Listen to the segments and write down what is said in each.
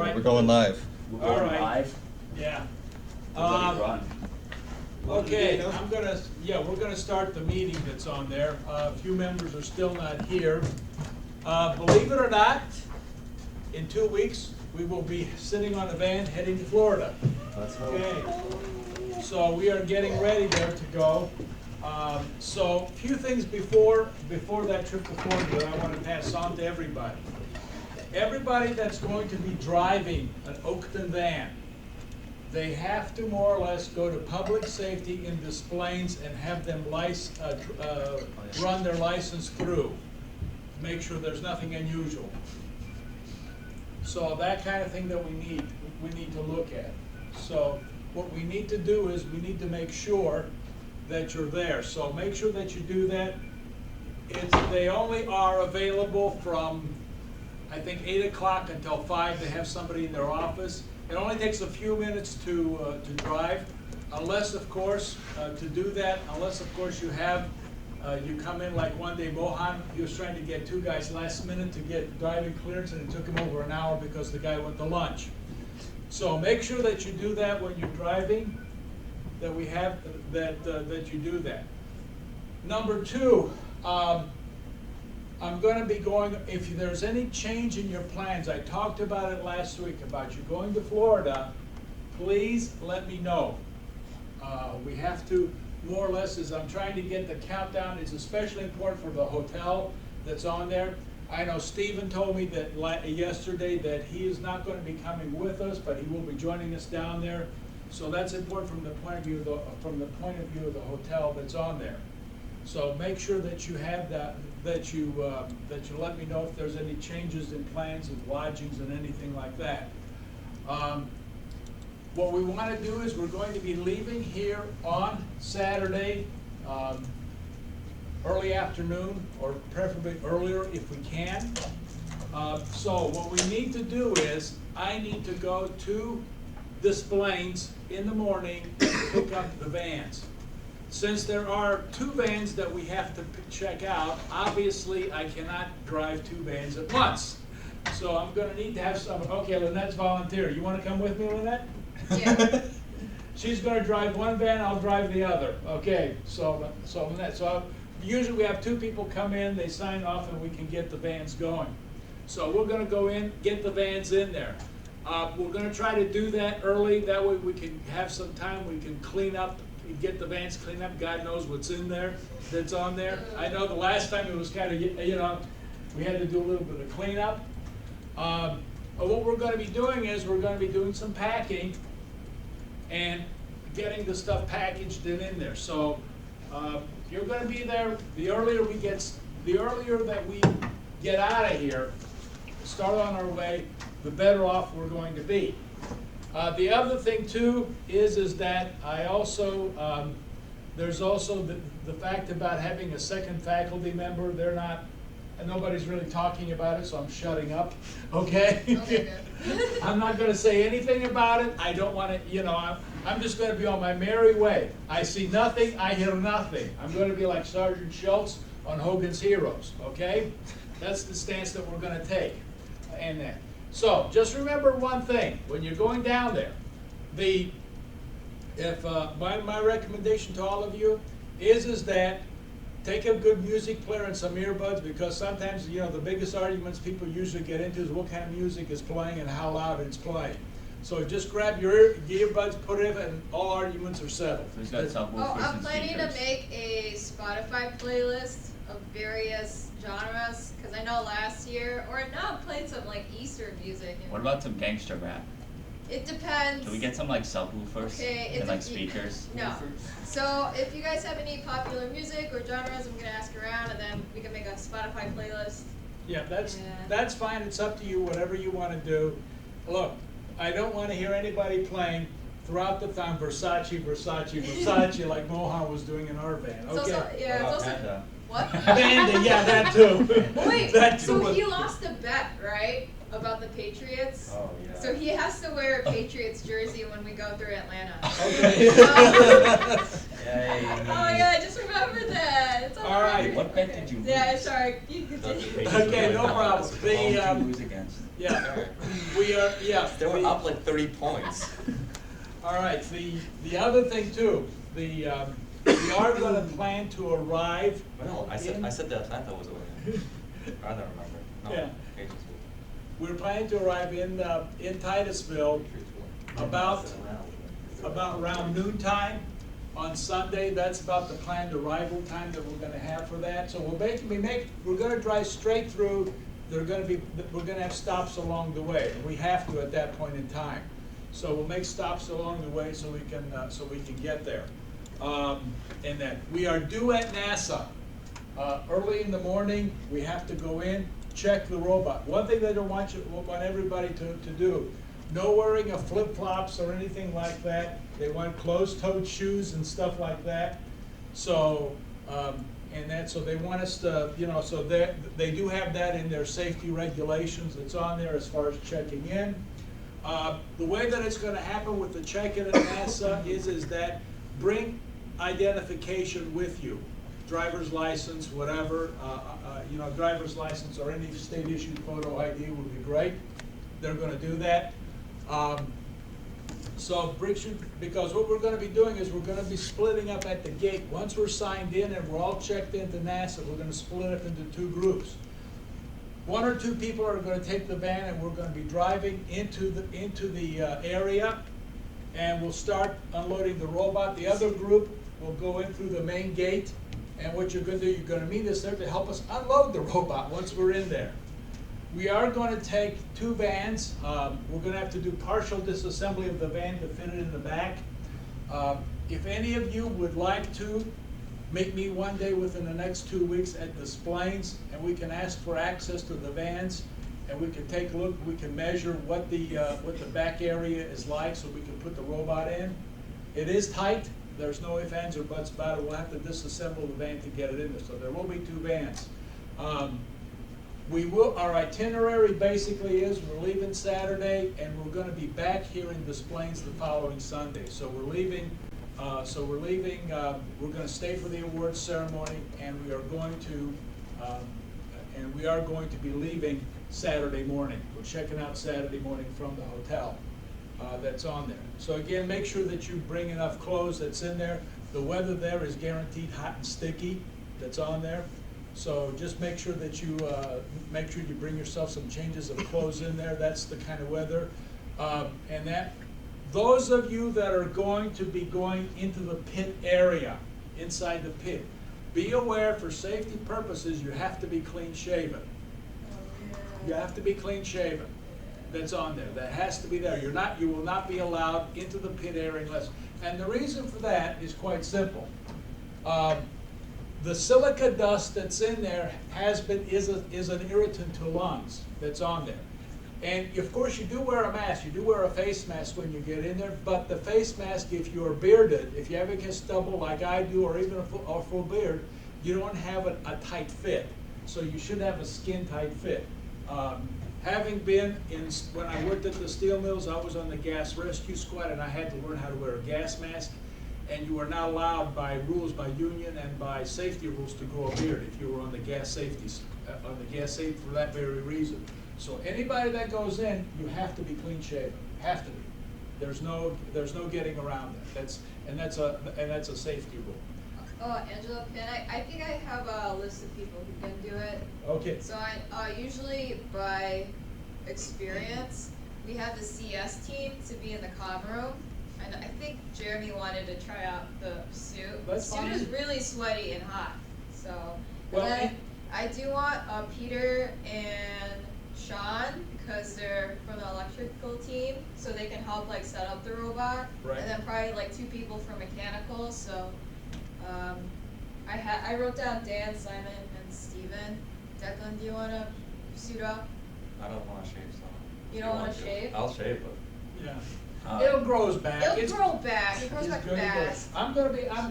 right. We're going live. We're going All right. live. Yeah. Run. Okay, we're gonna start the meeting that's on there. A few members are still not here. Believe it or not, in 2 weeks, we will be sitting on a van heading to Florida. Okay, so we are getting ready there to go. So a few things before that trip to Florida that I want to pass on to everybody. Everybody that's going to be driving an Oakton van, they have to more or less go to public safety in Des Plaines and have them run their license through to make sure there's nothing unusual. So that kind of thing that we need to look at. So what we need to do is we need to make sure that you're there. So make sure that you do that. They only are available from, I think, 8 o'clock until 5 to have somebody in their office. It only takes a few minutes to drive, unless of course, you have, you come in like one day, Mohan, he was trying to get 2 guys last minute to get driving clearance, and it took him over an hour because the guy went to lunch. So make sure that you do that when you're driving, that you do that. Number 2, I'm going to be going, if there's any change in your plans, I talked about it last week, about you going to Florida, please let me know. We have to, more or less, as I'm trying to get the countdown, it's especially important for the hotel that's on there. I know Stephen told me that yesterday that he is not going to be coming with us, but he will be joining us down there. So that's important from the point of view of the hotel that's on there. So make sure that you have that you let me know if there's any changes in plans of lodgings and anything like that. What we want to do is we're going to be leaving here on Saturday, early afternoon, or preferably earlier if we can. So what we need to do is I need to go to Des Plaines in the morning and pick up the vans. Since there are 2 vans that we have to check out, obviously I cannot drive 2 vans at once. So I'm going to need to have someone. Okay, Lynette's volunteer. You want to come with me, Lynette? Yeah. She's going to drive one van, I'll drive the other. Okay, so Lynette. Usually we have 2 people come in, they sign off, and we can get the vans going. So we're going to go in, get the vans in there. We're going to try to do that early. That way we can have some time. We can clean up, get the vans cleaned up. God knows what's in there, that's on there. I know the last time it was kind of, we had to do a little bit of cleanup. What we're going to be doing is we're going to be doing some packing and getting the stuff packaged and in there. So you're going to be there. The earlier that we get out of here, start on our way, the better off we're going to be. The other thing too is that I also there's also the fact about having a second faculty member. Nobody's really talking about it, so I'm shutting up. Okay. Okay, good. I'm not going to say anything about it. I don't want to. I'm just going to be on my merry way. I see nothing. I hear nothing. I'm going to be like Sergeant Schultz on Hogan's Heroes. Okay. That's the stance that we're going to take. And then. So just remember one thing when you're going down there. My recommendation to all of you is that take a good music player and some earbuds, because sometimes the biggest arguments people usually get into is what kind of music is playing and how loud it's playing. So just grab your earbuds, put it in, and all arguments are settled. I'm planning to make a Spotify playlist of various genres, because I know last year, or now I'm playing some like Eastern music. What about some gangster rap? It depends. Can we get some like subwoofers and like speakers? No. So if you guys have any popular music or genres, I'm going to ask around, and then we can make a Spotify playlist. Yeah, that's fine. It's up to you, whatever you want to do. Look, I don't want to hear anybody playing throughout the time Versace like Mohan was doing in our band. Okay. It's also what? Banda, yeah, that too. Wait, that too. so he lost a bet, right? About the Patriots. Oh, yeah. So he has to wear a Patriots jersey when we go through Atlanta. Okay. Oh yeah, I just remembered that. It's all All right. What bet did you lose? Yeah, sorry, you continue. Okay, no problem. Who did you The, lose against? yeah, we are, yeah. They were the- up like 30 points. All right, the other thing too, we are gonna plan to arrive. No, I said the Atlanta was over here. I don't remember. No, Yeah. Agency. We're planning to arrive in Titusville about around noontime on Sunday. That's about the planned arrival time that we're gonna have for that. So we're gonna drive straight through. We're gonna have stops along the way, and we have to at that point in time. So we'll make stops along the way so we can get there. And that we are due at NASA early in the morning. We have to go in, check the robot. One thing they don't want everybody to do, no wearing of flip-flops or anything like that. They want closed-toed shoes and stuff like that. So, so they want us to, so they do have that in their safety regulations. It's on there as far as checking in. The way that it's gonna happen with the check-in at NASA is that bring identification with you. Driver's license, whatever, driver's license or any state-issued photo ID would be great. They're gonna do that. Because what we're gonna be doing is we're gonna be splitting up at the gate. Once we're signed in and we're all checked into NASA, we're gonna split up into two groups. One or two people are gonna take the van and we're gonna be driving into the area, and we'll start unloading the robot. The other group will go in through the main gate, and what you're gonna do, you're gonna meet us there to help us unload the robot once we're in there. We are gonna take two vans. We're gonna have to do partial disassembly of the van to fit it in the back. If any of you would like to, meet me one day within the next 2 weeks at Des Plaines, and we can ask for access to the vans, and we can take a look, we can measure what the back area is like so we can put the robot in. It is tight, there's no ifs, ands, or buts about it. We'll have to disassemble the van to get it in there, so there will be two vans. Our itinerary basically is we're leaving Saturday and we're gonna be back here in Des Plaines the following Sunday. So we're leaving, we're gonna stay for the awards ceremony, and we are going to be leaving Saturday morning. We're checking out Saturday morning from the hotel that's on there. So again, make sure that you bring enough clothes that's in there. The weather there is guaranteed hot and sticky that's on there. So just make sure that you bring yourself some changes of clothes in there. That's the kind of weather. Those of you that are going to be going into the pit area, inside the pit, be aware for safety purposes you have to be clean shaven. You have to be clean shaven. That's on there. That has to be there. You will not be allowed into the pit area unless. And the reason for that is quite simple. The silica dust that's in there is an irritant to lungs that's on there. And of course you do wear a mask, you do wear a face mask when you get in there, but the face mask, if you're bearded, if you ever get stubble like I do, or even a full beard, you don't have a tight fit. So you should have a skin tight fit. Having been when I worked at the steel mills, I was on the gas rescue squad, and I had to learn how to wear a gas mask. And you are not allowed by rules, by union and by safety rules, to grow a beard if you were on the gas safety for that very reason. So anybody that goes in, you have to be clean shaven. Have to be. There's no getting around that. That's a safety rule. Oh, Angela, I think I have a list of people who can do it. Okay. So I usually, by experience, we have the CS team to be in the comm room. And I think Jeremy wanted to try out the suit. That's the suit fine. is really sweaty and hot. So, Well, and then I do want Peter and Sean, because they're from the electrical team, so they can help like set up the robot. Right. And then probably like 2 people for mechanical. So I wrote down Dan, Simon, and Steven. Declan, do you want to suit up? I don't want to shave, so. You don't want to shave? I'll shave, but. Yeah. It'll grows back. It'll grow back. It grows It's back gonna fast. I'm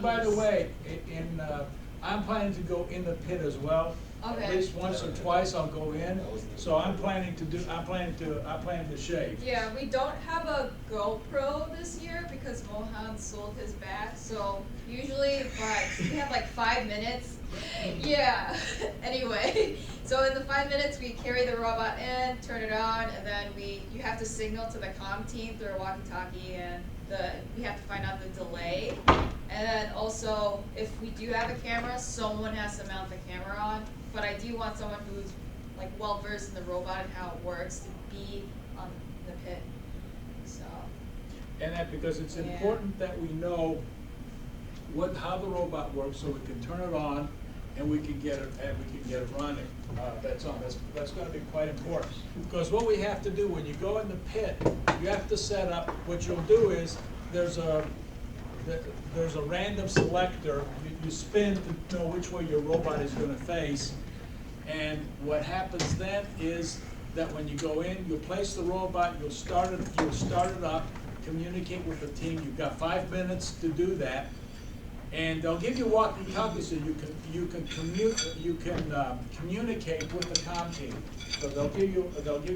by the way, I'm planning to go in the pit as well. At Okay. least once or twice I'll go in, so I'm planning to shave. Yeah, we don't have a GoPro this year because Mohan sold his back, so usually we have like 5 minutes. Yeah, anyway, so in the 5 minutes we carry the robot in, turn it on, and then you have to signal to the comm team through a walkie-talkie, and we have to find out the delay. And then also, if we do have a camera, someone has to mount the camera on, but I do want someone who's like well versed in the robot and how it works to be on the pit. So. And that because it's Yeah. important that we know how the robot works, so we can turn it on and we can get it running. That's going to be quite important. Because what we have to do when you go in the pit, you have to set up. What you'll do is there's a random selector. You spin to know which way your robot is going to face. And what happens then is that when you go in, you'll place the robot, you'll start it up, communicate with the team. You've got 5 minutes to do that, and they'll give you walkie-talkies so you can communicate with the comm team. So they'll give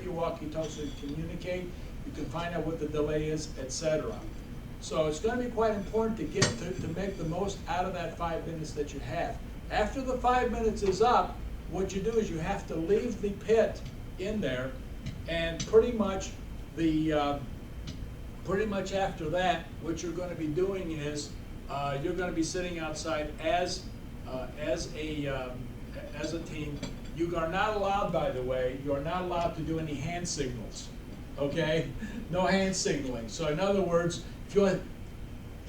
you walkie-talkies so you communicate. You can find out what the delay is, etc. So it's going to be quite important to make the most out of that 5 minutes that you have. After the 5 minutes is up, what you do is you have to leave the pit in there, and pretty much after that, what you're going to be doing is you're going to be sitting outside as a team. You are not allowed, by the way, you are not allowed to do any hand signals. Okay, no hand signaling. So in other words, if you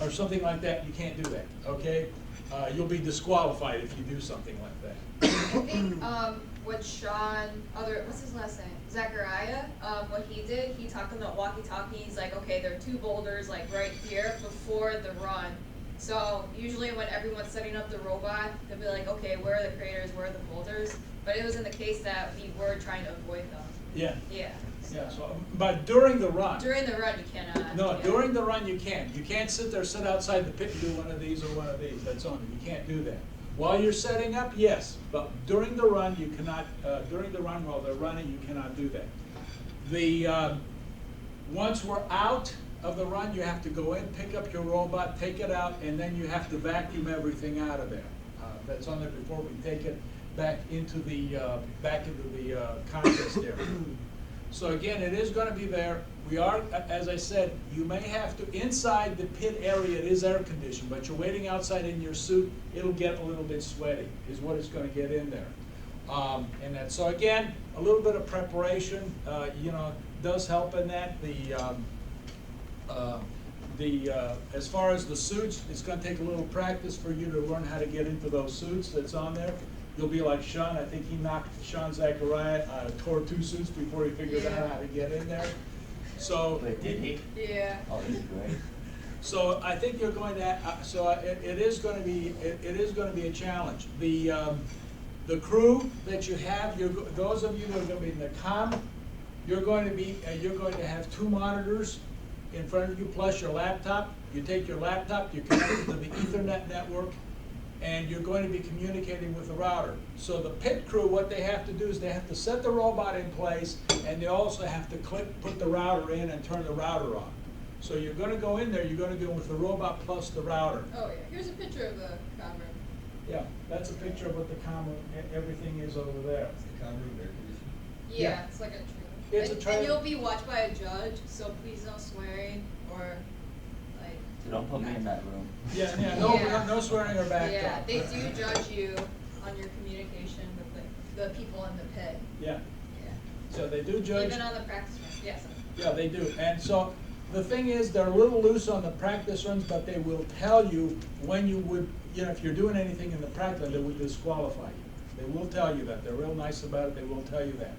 or something like that, you can't do that. Okay, you'll be disqualified if you do something like that. I think what what's his last name? Zachariah, what he did, he talked on the walkie-talkie. He's like, okay, there are 2 boulders like right here before the run. So usually when everyone's setting up the robot, they'll be like, okay, where are the craters, where are the boulders? But it was in the case that we were trying to avoid them. Yeah. Yeah. Yeah. So, but during the run. During the run, you cannot. No, yeah. during the run you can't. You can't sit outside the pit and do one of these or one of these. That's on you. You can't do that. While you're setting up, yes, but during the run you cannot. During the run while they're running, you cannot do that. Once we're out of the run, you have to go in, pick up your robot, take it out, and then you have to vacuum everything out of there. That's on there before we take it back into the contest area. So again, it is going to be there. We are, as I said, you may have to, inside the pit area it is air conditioned, but you're waiting outside in your suit, it'll get a little bit sweaty, is what it's going to get in there. So again, a little bit of preparation, does help in that. As far as the suits, it's going to take a little practice for you to learn how to get into those suits that's on there. You'll be like Sean. I think he knocked Sean Zachariah, tore 2 suits before he figured out how to get in there. So Wait, did he? Yeah. Oh, he's great. So I think you're going to. It is going to be a challenge. The crew that you have, those of you who are going to be in the comm, you're going to have 2 monitors in front of you plus your laptop. You take your laptop, you connect it to the Ethernet network, and you're going to be communicating with the router. So the pit crew, what they have to do is they have to set the robot in place, and they also have to put the router in and turn the router on. So you're going to go in there, you're going to go with the robot plus the router. Oh yeah, here's a picture of the comm room. Yeah, that's a picture of what the everything is over there. Is the comm room air conditioned? Yeah, it's like a trailer. It's a trailer. And you'll be watched by a judge, so please no swearing or like. So don't put me in that room. Yeah, no swearing or back Yeah, talk. they do judge you on your communication with the people in the pit. Yeah, Yeah. so they do judge. Even on the practice run, yes. Yeah, they do. And so the thing is, they're a little loose on the practice runs, but they will tell you when you would, if you're doing anything in the practice run, they would disqualify you. They will tell you that. They're real nice about it. They will tell you that.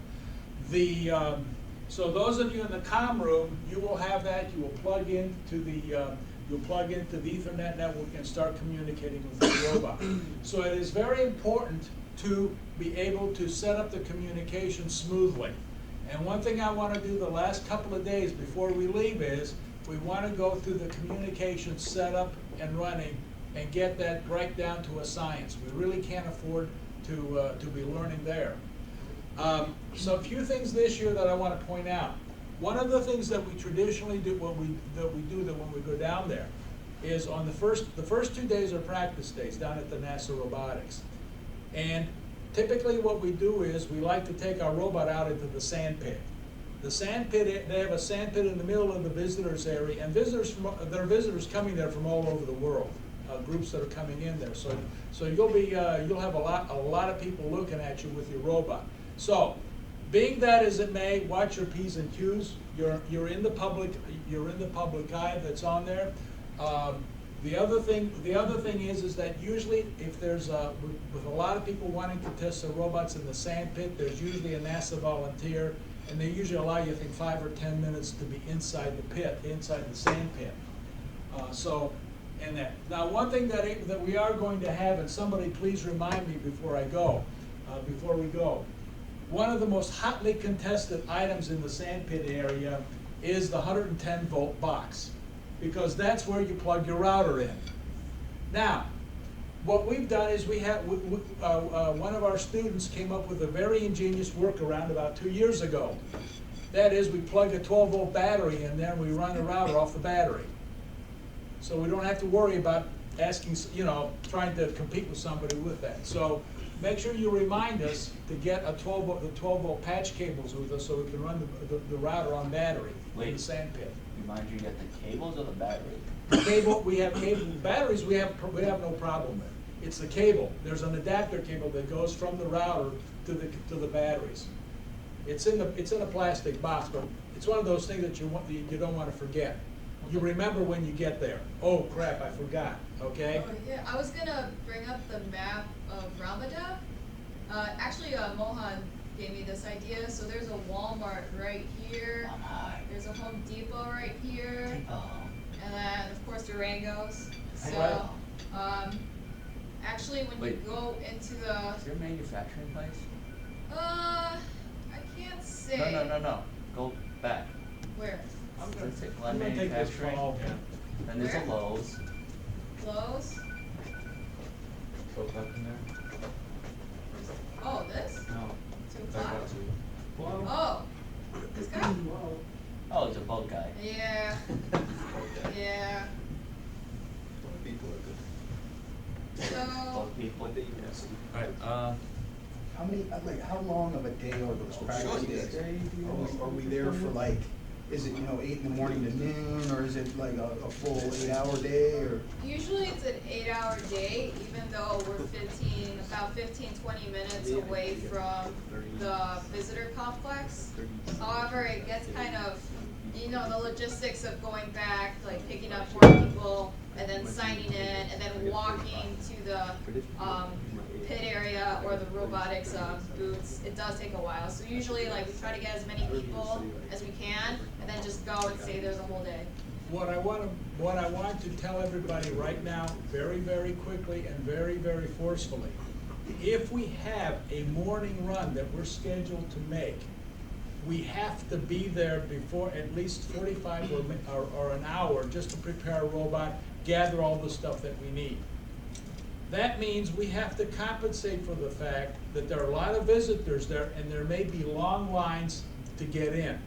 So those of you in the comm room, you will have that. You will plug into the Ethernet network and start communicating with the robot. So it is very important to be able to set up the communication smoothly. And one thing I want to do the last couple of days before we leave is we want to go through the communication setup and running and get that right down to a science. We really can't afford to be learning there. So a few things this year that I want to point out. One of the things that we traditionally do when we go down there is on the first 2 days are practice days down at the NASA Robotics. And typically what we do is we like to take our robot out into the sand pit. The sand pit, they have a sand pit in the middle of the visitors area, and there are visitors coming there from all over the world, groups that are coming in there. So you'll have a lot of people looking at you with your robot. So, being that as it may, watch your P's and Q's. You're in the public eye that's on there. The other thing is that usually if there's with a lot of people wanting to test their robots in the sand pit, there's usually a NASA volunteer, and they usually allow you, I think, 5 or 10 minutes to be inside the pit, inside the sand pit. And that. Now, one thing that we are going to have, and somebody please remind me before I go, before we go. One of the most hotly contested items in the sandpit area is the 110-volt box, because that's where you plug your router in. Now, what we've done is one of our students came up with a very ingenious workaround about 2 years ago. That is, we plug a 12-volt battery in there and we run the router off the battery. So we don't have to worry about asking, trying to compete with somebody with that. So make sure you remind us to get the 12-volt patch cables with us so we can run the router on battery in the sand pit. Remind you to get the cables or the battery? We have cable. Batteries we have no problem with. It's the cable. There's an adapter cable that goes from the router to the batteries. It's in a plastic box, but it's one of those things that you don't want to forget. You remember when you get there. Oh crap, I forgot. Okay. Oh, yeah, I was gonna bring up the map of Ramadan. Actually, Mohan gave me this idea. So there's a Walmart right here. There's a Home Depot right here. And then, of course, Durango's. So, actually, when you go into the... Is there a manufacturing place? I can't say. No. Go back. Where? I'm Glen gonna take this Manufacturing. call. Then there's Where? a Lowe's. Lowe's? Go back in there. Oh, this? No. 2 Back o'clock. out to you. Oh, this guy? Oh, it's a boat guy. Yeah. Yeah. People are good. So, Boat people. Alright, How long of a day are those practice days? Are we there for like, is it, 8 in the morning to noon, or is it like a full 8-hour day, or? usually it's an 8-hour day, even though we're 20 minutes away from the visitor complex. However, it gets kind of, the logistics of going back, like picking up more people, and then signing in, and then walking to the pit area or the robotics booths. It does take a while. So usually, we try to get as many people as we can, and then just go and stay there the whole day. What I want to tell everybody right now, very, very quickly and very, very forcefully, if we have a morning run that we're scheduled to make, we have to be there before at least 45 or an hour just to prepare a robot, gather all the stuff that we need. That means we have to compensate for the fact that there are a lot of visitors there and there may be long lines to get in.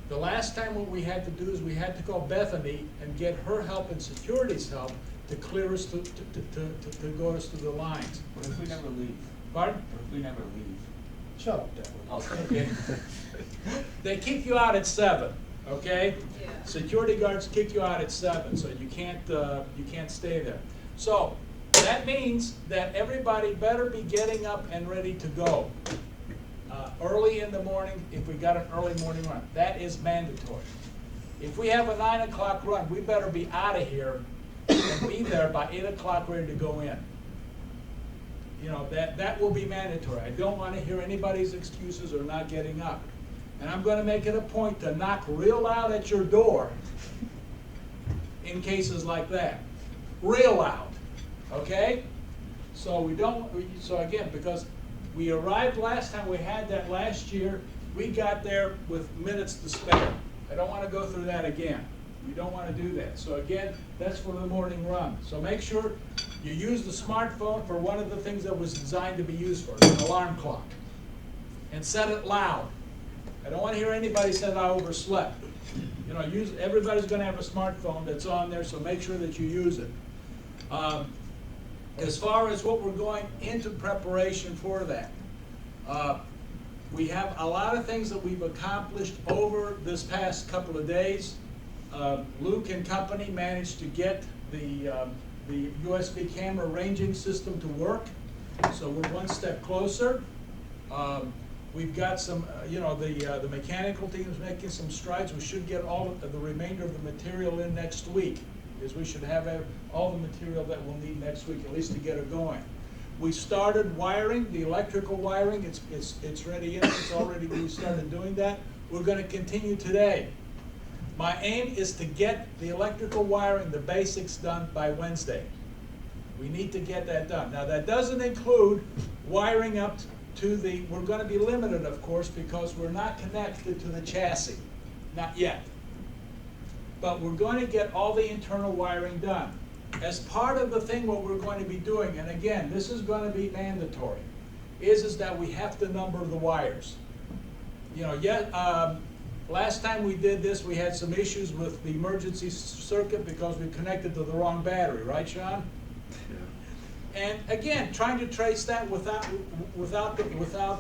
The last time what we had to do is we had to call Bethany and get her help and security's help to clear us to go us through the lines. What if we never leave? Pardon? What if we never leave? Shut up, Declan. Okay. They kick you out at 7, okay? Yeah. Security guards kick you out at 7, so you can't stay there. So that means that everybody better be getting up and ready to go early in the morning. If we got an early morning run, that is mandatory. If we have a 9 o'clock run, we better be out of here and be there by 8 o'clock ready to go in. That will be mandatory. I don't want to hear anybody's excuses or not getting up. And I'm going to make it a point to knock real loud at your door in cases like that. Real loud. Okay? So again, because we arrived last time, we had that last year, we got there with minutes to spare. I don't want to go through that again. We don't want to do that. So again, that's for the morning run. So make sure You use the smartphone for one of the things that was designed to be used for, an alarm clock. And set it loud. I don't want to hear anybody say I overslept. You know, everybody's going to have a smartphone that's on there, so make sure that you use it. As far as what we're going into preparation for that, we have a lot of things that we've accomplished over this past couple of days. Luke and company managed to get the USB camera ranging system to work, so we're one step closer. We've got some, the mechanical team is making some strides. We should get all of the remainder of the material in next week, because we should have all the material that we'll need next week, at least to get it going. We started wiring, the electrical wiring. It's ready in. It's already, we started doing that. We're going to continue today. My aim is to get the electrical wiring, the basics, done by Wednesday. We need to get that done. Now that doesn't include wiring up to we're going to be limited, of course, because we're not connected to the chassis, not yet. But we're going to get all the internal wiring done. As part of the thing, what we're going to be doing, and again, this is going to be mandatory, is that we have to number the wires. Last time we did this, we had some issues with the emergency circuit because we connected to the wrong battery, right, Sean? Yeah. And again, trying to trace that without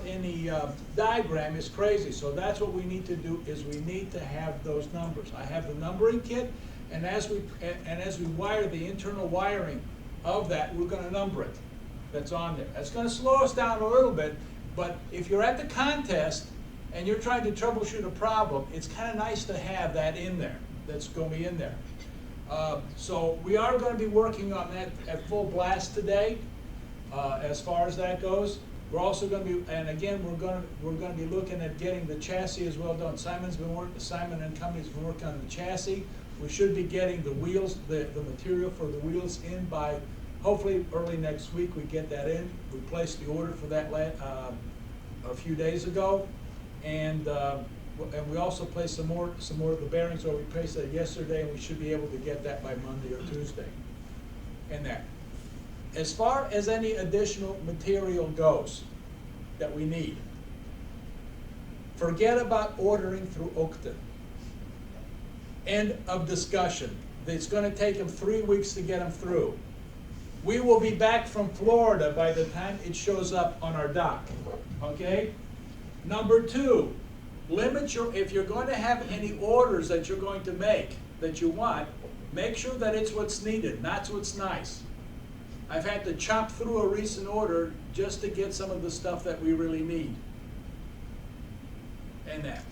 any diagram is crazy. So that's what we need to do, is we need to have those numbers. I have the numbering kit, and as we wire the internal wiring of that, we're going to number it. That's on there. That's going to slow us down a little bit, but if you're at the contest and you're trying to troubleshoot a problem, it's kind of nice to have that in there. That's going to be in there. So we are going to be working on that at full blast today. As far as that goes, we're also going to be, and again, we're going to be looking at getting the chassis as well done. Simon and company's been working on the chassis. We should be getting the wheels, the material for the wheels in by hopefully early next week. We get that in. We placed the order for that a few days ago. And we also placed some more of the bearings, or we placed that yesterday, and we should be able to get that by Monday or Tuesday. And that. As far as any additional material goes that we need, forget about ordering through Oakton. End of discussion. It's going to take them 3 weeks to get them through. We will be back from Florida by the time it shows up on our dock. Okay? Number 2, if you're going to have any orders that you're going to make that you want, make sure that it's what's needed, not what's nice. I've had to chop through a recent order just to get some of the stuff that we really need. And that.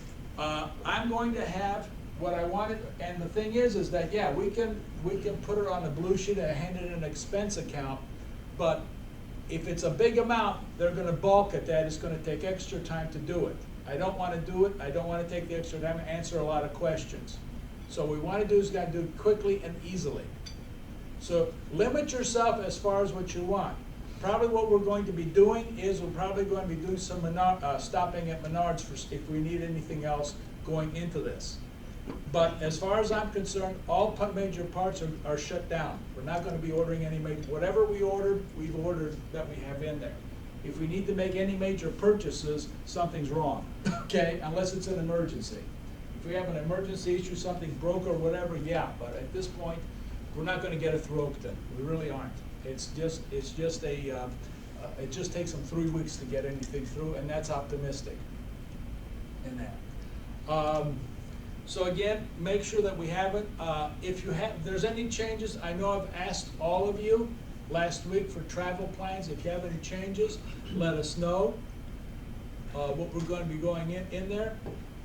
I'm going to have what I wanted, and the thing is that, yeah, we can put it on a blue sheet and hand it in an expense account, but if it's a big amount, they're going to bulk at that. It's going to take extra time to do it. I don't want to do it. I don't want to take the extra time to answer a lot of questions. So what we want to do is got to do it quickly and easily. So limit yourself as far as what you want. Probably what we're going to be doing is we're probably going to be doing some stopping at Menards if we need anything else going into this. But as far as I'm concerned, all major parts are shut down. We're not going to be ordering any major. Whatever we've ordered that we have in there. If we need to make any major purchases, something's wrong, okay? Unless it's an emergency. If we have an emergency issue, something broke or whatever, yeah. But at this point, we're not going to get it through Oakton. We really aren't. It just takes them 3 weeks to get anything through, and that's optimistic. In that. So again, make sure that we have it. If there's any changes, I know I've asked all of you last week for travel plans. If you have any changes, let us know what we're going to be going in there.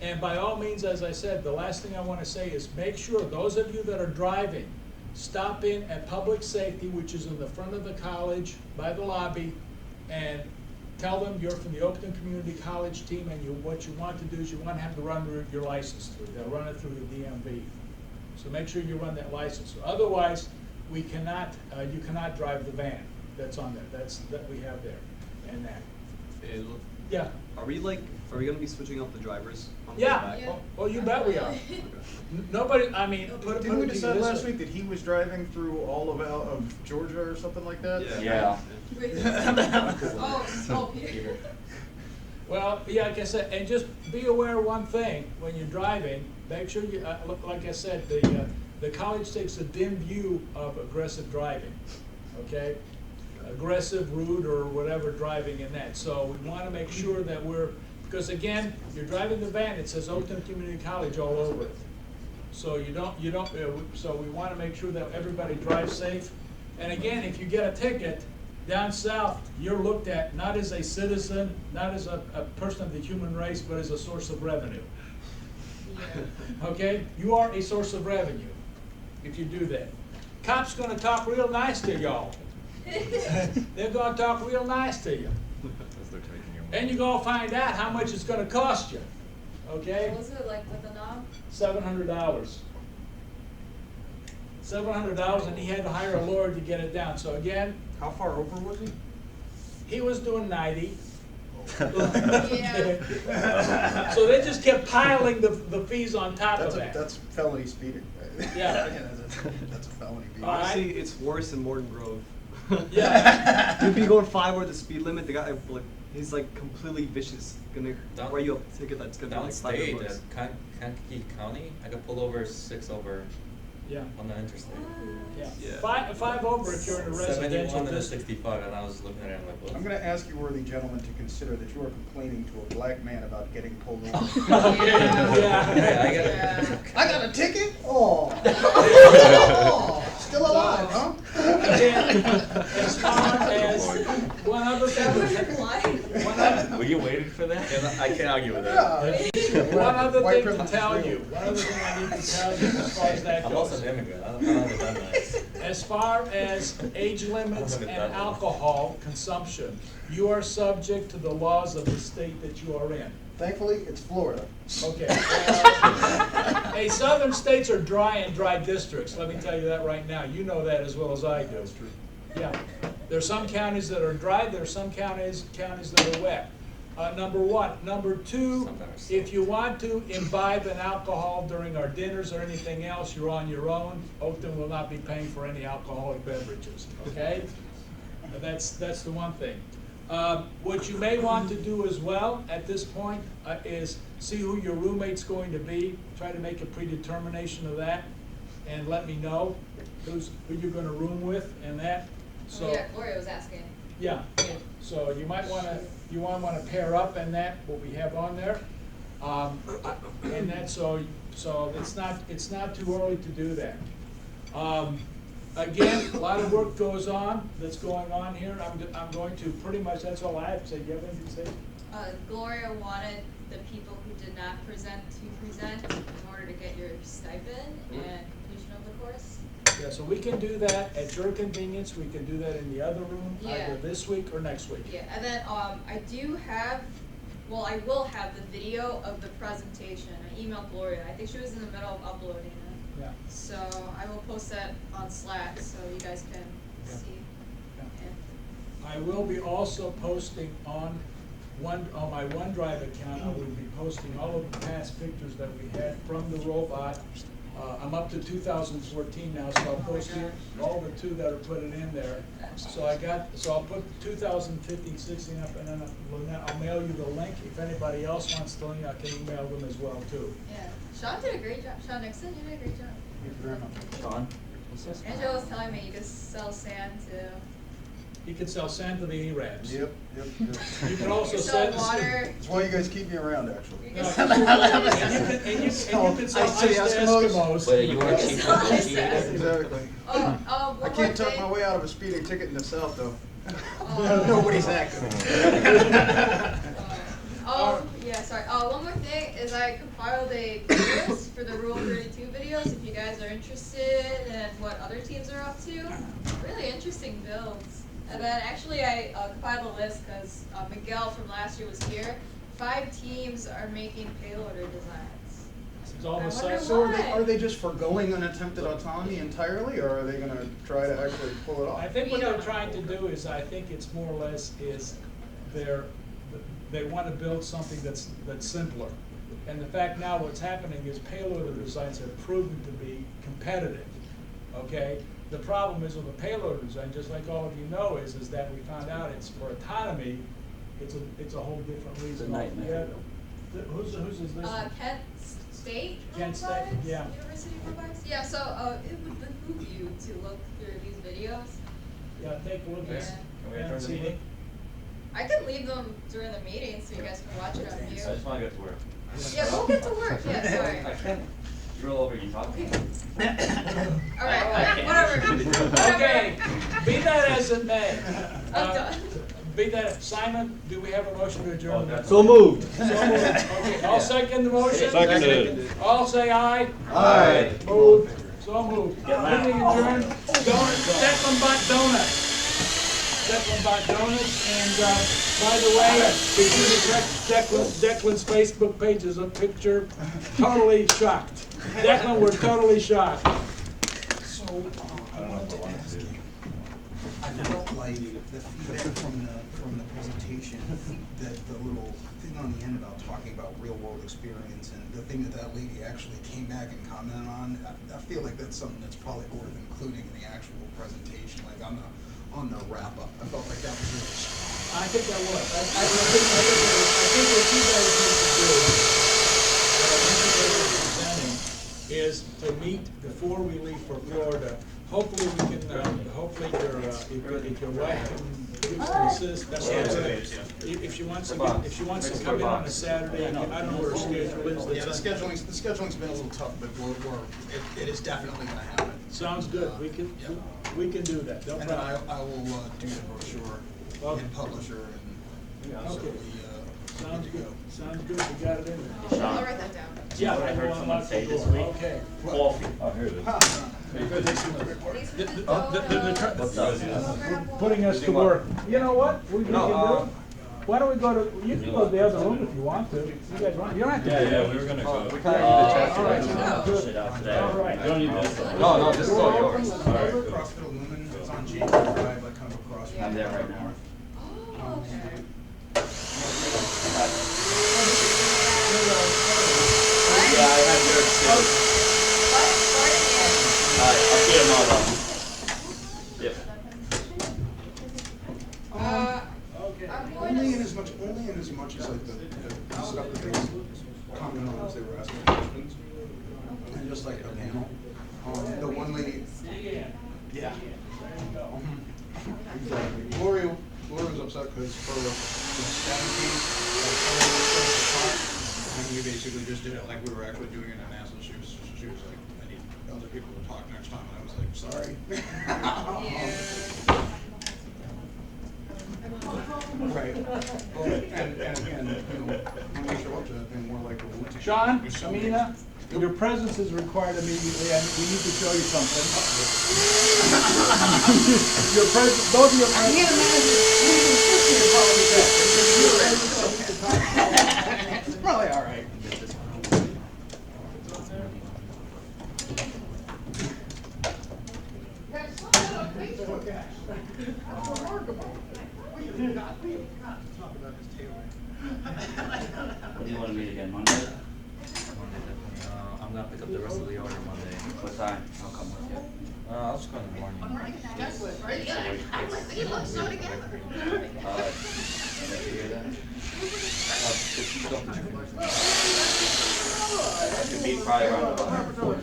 And by all means, as I said, the last thing I want to say is make sure those of you that are driving, stop in at Public Safety, which is in the front of the college by the lobby, and tell them you're from the Oakton Community College team, and what you want to do is you want to have to run your license through. They'll run it through the DMV. So make sure you run that license. Otherwise, you cannot drive the van that's on there. That we have there, and that. Yeah, Are we gonna be switching out the drivers on the way yeah, back? Yeah. well, you bet we are. Okay. Nobody, I mean, put Didn't we it to you decide this last way. week that he was driving through all of Georgia or something like that? Yeah. Oh, Peter. Well, yeah, like I said, and just be aware of one thing, when you're driving, make sure you, like I said, the college takes a dim view of aggressive driving, okay? Aggressive, rude, or whatever driving in that. So we wanna make sure that we're, because again, you're driving the van, it says Oakton Community College all over it. So so we wanna make sure that everybody drives safe. And again, if you get a ticket, down south, you're looked at not as a citizen, not as a person of the human race, but as a source of revenue. Yeah. Okay? You are a source of revenue if you do that. Cops gonna talk real nice to y'all. They're gonna talk real nice to you. And you're gonna find out how much it's gonna cost you. Okay? What was it like with a knob? $700. $700, and he had to hire a lawyer to get it down. So again, How far over was he? he was doing 90. Yeah. So they just kept piling the fees on top of that. That's felony speeding. Yeah. That's a felony. Being. All right. Honestly, it's worse in Morton Grove. Yeah. You'd be going 5 over the speed limit. The guy, he's like completely vicious. Gonna Down- write you up a ticket that's gonna be like Downstate $500. at Kankakee County, I got pulled over 6 over Yeah. on the interstate. Yeah. Yeah. Five over if you're in a residential 71 and a district. 65, and I was looking at it, I'm like, what? I'm going to ask you, worthy gentlemen, to consider that you are complaining to a black man about getting pulled over. Yeah. Yeah, I got Yeah. I got a ticket? Oh. Oh. Still alive, huh? Again, as far as one other That was thing. your line. One other, Were you waiting for that? I can't argue with that. Yeah. one other White thing to privilege tell is real. you, one other thing I need to tell you as far as that I'm also goes. an immigrant. I don't have done that. As far as age limits I'm and gonna die. alcohol consumption, you are subject to the laws of the state that you are in. Thankfully, it's Florida. Okay. Hey, southern states are dry and dry districts, let me tell you that right now. You know that as well as I do. That's true. Yeah. There are some counties that are dry, there are some counties that are wet. Number one. Number two, Sometimes. if you want to imbibe an alcohol during our dinners or anything else, you're on your own. Oakton will not be paying for any alcoholic beverages, okay? That's the one thing. What you may want to do as well at this point is see who your roommate's going to be. Try to make a predetermination of that and let me know who you're gonna room with and that. So, Oh, yeah, Gloria was asking. yeah, so you might wanna pair up in that, what we have on there. And that, so it's not too early to do that. Again, a lot of work goes on, that's going on here. I'm going to, pretty much, that's all I have to say. Do you have anything to say? Gloria wanted the people who did not present to present in order to get your stipend and completion of the course. Yeah, so we can do that at your convenience. We can do that in the other room, Yeah. either this week or next week. Yeah, and then I do have, well, I will have the video of the presentation. I emailed Gloria. I think she was in the middle of uploading it. Yeah. So I will post that on Slack so you guys can Yeah. see. Yeah. Yeah. I will be also posting on my OneDrive account, I will be posting all of the past pictures that we had from the robot. I'm up to 2014 now, so I'll post all the two that are put in there. So I'll put 2015, 16 up, and then I'll mail you the link. If anybody else wants the link, I can email them as well too. Yeah. Sean did a great job. Sean Nixon, you did a great job. Thank you very much. Sean? Angela was telling me you could sell sand to, You can sell sand to the Arabs. Yep. You can also sell sell water. That's why you guys keep me around, actually. You No, can and you sell. can sell Ice to the ice to Eskimos. Eskimos. Wait, you want to keep It's negotiating? Exactly. Oh, I one can't more tuck my thing. way out of a speeding ticket in the South, though. Oh. Nobody's active. Oh, yeah, sorry. One more thing is I compiled a playlist for the Rule 32 videos if you guys are interested in what other teams are up to. Really interesting builds. And then actually I compiled a list because Miguel from last year was here. 5 teams are making payloader designs. It's almost I wonder like, So why. are they just foregoing unattempted autonomy entirely, or are they gonna try to actually pull it off? I think what they're trying to do is, I think it's more or less is they want to build something that's simpler. And the fact now what's happening is payloader designs have proven to be competitive, okay? The problem is with the payloader design, just like all of you know, is that we found out it's for autonomy, it's a whole different reason altogether. Whose is this? Kent State Kent State, Robotics? yeah. University Robotics? Yeah, so it would behoove you to look through these videos. Yeah, take a look at this. Can we adjourn the meeting? I can leave them during the meeting so you guys can watch it on I mute. just wanna get to work. Yeah, we'll get to work, yeah, sorry. I can't drill over you talking. Alright, whatever. Okay, be that as it may. I'm done. Be that, Simon, do we have a motion to adjourn? Oh, the that's- meeting? So moved. So moved. Okay, I'll second the motion. Seconded. All say aye. Aye. Moved. So moved. Meeting adjourned. Declan bought donuts. Declan bought donuts, and by the way, if you check Declan's Facebook page is a picture, totally shocked. Declan, we're totally shocked. So, I wanted to ask you, I felt like the feedback from the presentation, that the little thing on the end about talking about real world experience and the thing that lady actually came back and commented on, I feel like that's something that's probably worth including in the actual presentation, like on the wrap up. I felt like that was really strong. I think that was. I think what you guys need to do, what I think you guys are presenting, is to meet before we leave for Florida. Hopefully we can, hopefully if your wife can assist, that's what I'm saying. If she wants to come in on a Saturday, I don't know where her schedule is. Yeah, the scheduling's been a little tough, but it is definitely gonna happen. Sounds good. We can do that. No And then problem. I will do the brochure Okay. and publisher and so Okay. Sounds good. Sounds good. We got it in there. I'll write that down. Yeah, what I heard will someone unlock say the this door. week? Okay. Coffee. Oh, here it is. Putting us to work. You know what? We can do. Why don't we go to? You can go to the other room if you want to. You guys want? You don't have to. Yeah, we were gonna go. We kind of need to check All right. today. Shit out today. All right. You don't need this. No, this is all yours. All right, cool. CrossFit Lumen, it's on Jacob Drive, like kind of across. from I'm there right now. Oh, okay. Yeah, I have yours too. I'll see you tomorrow. Yep. Okay. I'm going Only in to, as much as like the stuff that they commented on as they were asking questions. And just like the panel, the one lady, yeah. Exactly. Gloria was upset because for the static piece, and we basically just did it like we were actually doing it in NASA. She was like, I need other people to talk next time, and I was like, sorry. Right. Well, and again, you know, when we show up to that thing, we're like, well, we'll Sean, do so Amina, your presence is required immediately, and we need to show you something. Your presence, both of your I can't imagine. It's probably all right. When do you want to meet again, Monday? Monday, definitely. I'm gonna pick up the rest of the order Monday. What time? I'll come with you. I'll just go in the morning. he looks so together. Did you hear that? I could be probably around about 4.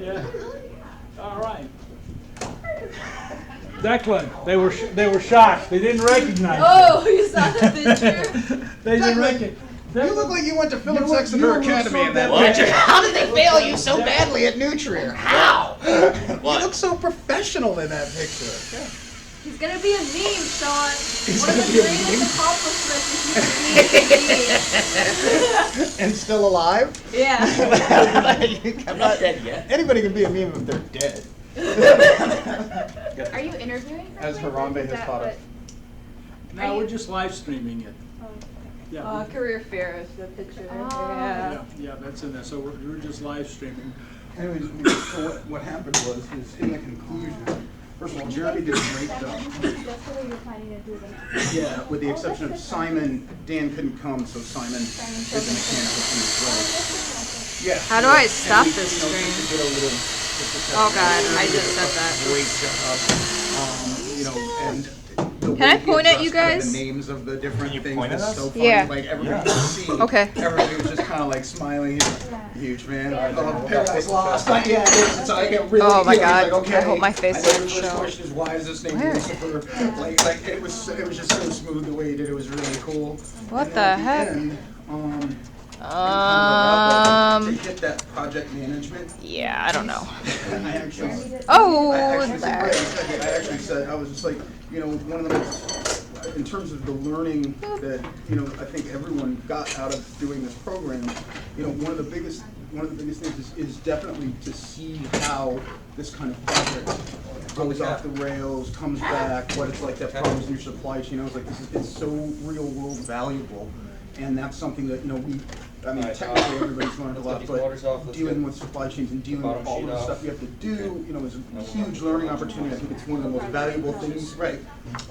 Yeah. All right. Declan, they were shocked. They didn't recognize you. Oh, you saw the picture? They didn't recognize. You look like you went to Phillips You Exeter look Academy so in that bad. picture. How did they fail you so That- badly at Nutrien? How? You look so professional in that picture. He's gonna be a meme, Sean. He's One of gonna the be a greatest meme? accomplishments is he's a And still alive? meme. Yeah. I'm not dead yet. Anybody can be a meme if they're dead. Are you interviewing for As anything? Harambe Is has that taught us. what- No, we're just live streaming it. Oh, Yeah. Career fair is the picture. Yeah, yeah, that's in there. So we're just live streaming. Anyways, so what happened was, is in the conclusion, First of all, Jeremy did a great job. That's the way you're planning to do the next. Yeah, with the exception of Simon. Dan couldn't come, so Simon did the mechanical piece. Right? Yeah. How do I stop And we, this you know, screen? just did a little- just a Oh second. God, I just said that. Great job. You know, and the Can I way he point at you addressed kind of guys? The names of the different Can you things point at was us? so funny. Yeah. Like everybody could see. Okay. Everybody was just kind of like smiling. Huge man. Yeah. Paradise Lost. Yeah, it is. It's like it really. Oh my you know, God. it's like, okay. I hope my face I know doesn't the first show. question is why is this name Where? Lucifer? Like it was just so smooth the way he did it. It was really cool. What And the then at heck? end, to hit that project management. Yeah, I don't know. I actually. Oh, I actually there. said, I actually said, I was just like, you know, one of the most, in terms of the learning that, you know, I think everyone got out of doing this program, you know, one of the biggest things is definitely to see how this kind of project goes off the rails, comes back, what it's like to have problems in your supply chain. I was like, it's so real world valuable. And that's something that, you know, technically everybody's learned a lot, but dealing with supply chains and dealing with all of the stuff you have to do, you know, is a huge learning opportunity. I think it's one of the most valuable things, right?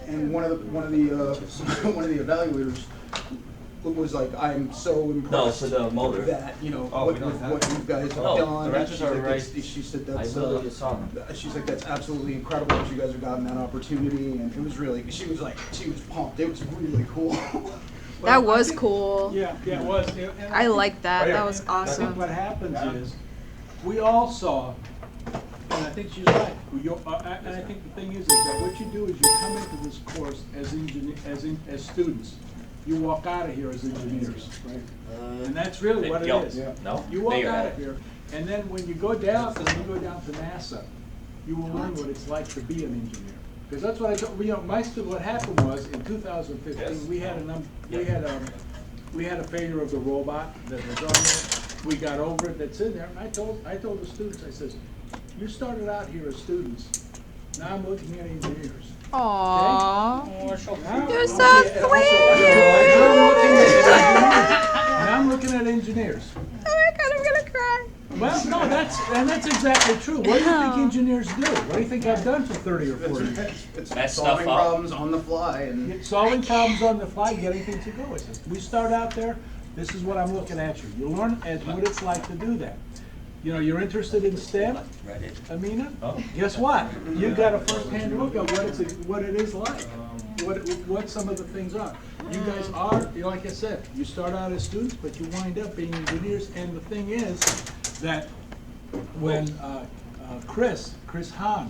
And one of the evaluators was like, I'm so impressed. No, for the motor. That, you know, Oh, what we don't have you guys have No, done. the wrenches are right. She said I that's, literally saw them. she's like, that's absolutely incredible that you guys have gotten that opportunity, and it was really, she was pumped. It was really cool. That was cool. Yeah, it was. And I like that. That was I think awesome. what happens is, we all saw, and I think she's right, and I think the thing is that what you do is you come into this course as students. You walk out of here as engineers, right? And that's really what it is. No? You walk There you out have of it. here, and then when you go down to NASA, you will learn what it's like to be an engineer. Because that's what I told, you know, what happened was in 2015, Yes. we had a failure of the robot that was on there. We got over it, that's in there, and I told the students, I says, you started out here as students, now I'm looking at engineers. Aww. Now You're I'm so now I'm looking at engineers. Oh my God, I'm gonna cry. Well, no, that's exactly true. What do you think engineers do? What do you think I've done for 30 or 40 years? It's Mess solving stuff up. problems on the fly and. Solving problems on the fly, getting things to go with it. We start out there, this is what I'm looking at you. You learn what it's like to do that. You know, you're interested in STEM, Amina? Oh. Guess what? You got a first-hand look at what it is like, what some of the things are. You guys are, like I said, you start out as students, but you wind up being engineers. And the thing is that when Chris Hahn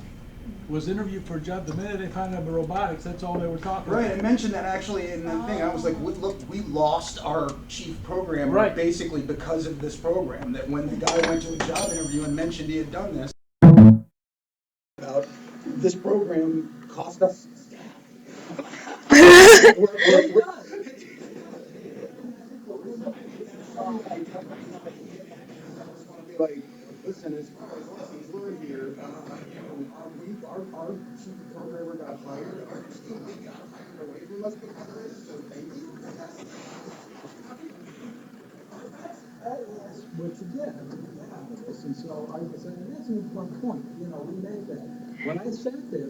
was interviewed for a job, the minute they found out about robotics, that's all they were talking about. Right, I mentioned that actually in the thing. I was like, look, we lost our chief programmer Right. basically because of this program. That when the guy went to a job interview and mentioned he had done this, about this program cost us. Like, listen, as far as lessons learned here, you know, our chief programmer got hired, our student got hired away from us because of this, so thank you. That is what you get out of this, and so I said, and that's an important point, you know, we made that. When I sat there,